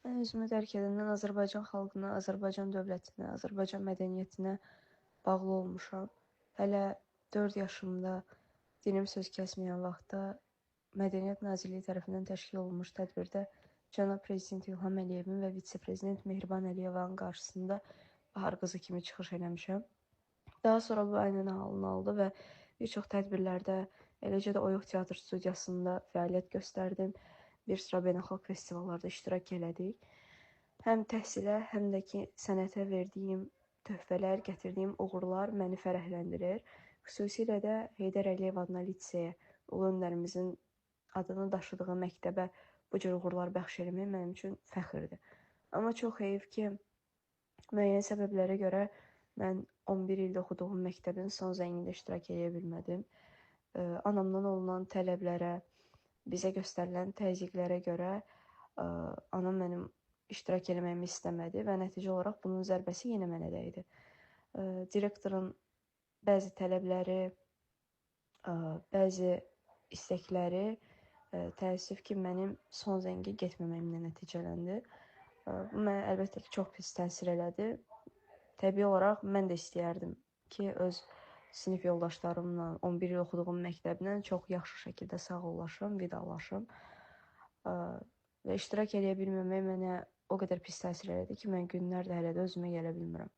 Mən özümü dərk edəndən Azərbaycan xalqına, Azərbaycan dövlətinə, Azərbaycan mədəniyyətinə bağlı olmuşam. Hələ 4 yaşımda dilim söz kəsməyən vaxtda Mədəniyyət Nazirliyi tərəfindən təşkil olunmuş tədbirdə cənab prezident İlham Əliyevin və vitse-prezident Mehriban Əliyevanın qarşısında Bahar qızı kimi çıxış eləmişəm. Daha sonra bu ənənə halını aldı və bir çox tədbirlərdə, eləcə də Oyuq Teatr studiyasında fəaliyyət göstərdim. Bir sıra beynəlxalq festivallarda iştirak elədik. Həm təhsilə, həm də ki, sənətə verdiyim töhfələr, gətirdiyim uğurlar məni fərəhləndirir. Xüsusilə də Heydər Əliyev adına liseyə, ulu öndərimizin adını daşıdığı məktəbə bu cür uğurlar bəxş eləmək mənim üçün fəxrdir. Amma çox heyif ki, müəyyən səbəblərə görə mən 11 ildə oxuduğum məktəbin son zəngində iştirak edə bilmədim. Anamdan olunan tələblərə, bizə göstərilən təzyiqlərə görə anam mənim iştirak eləməyimi istəmədi və nəticə olaraq bunun zərbəsi yenə mənə dəydi. Direktorun bəzi tələbləri, bəzi istəkləri təəssüf ki, mənim son zəngə getməməyimlə nəticələndi. Bu mənə əlbəttə ki, çox pis təsir elədi. Təbii olaraq mən də istəyərdim ki, öz sinif yoldaşlarımla, 11 il oxuduğum məktəblə çox yaxşı şəkildə sağollaşım, vidalaşım. Və iştirak edə bilməmək mənə o qədər pis təsir elədi ki, mən günlərdir hələ də özümə gələ bilmirəm.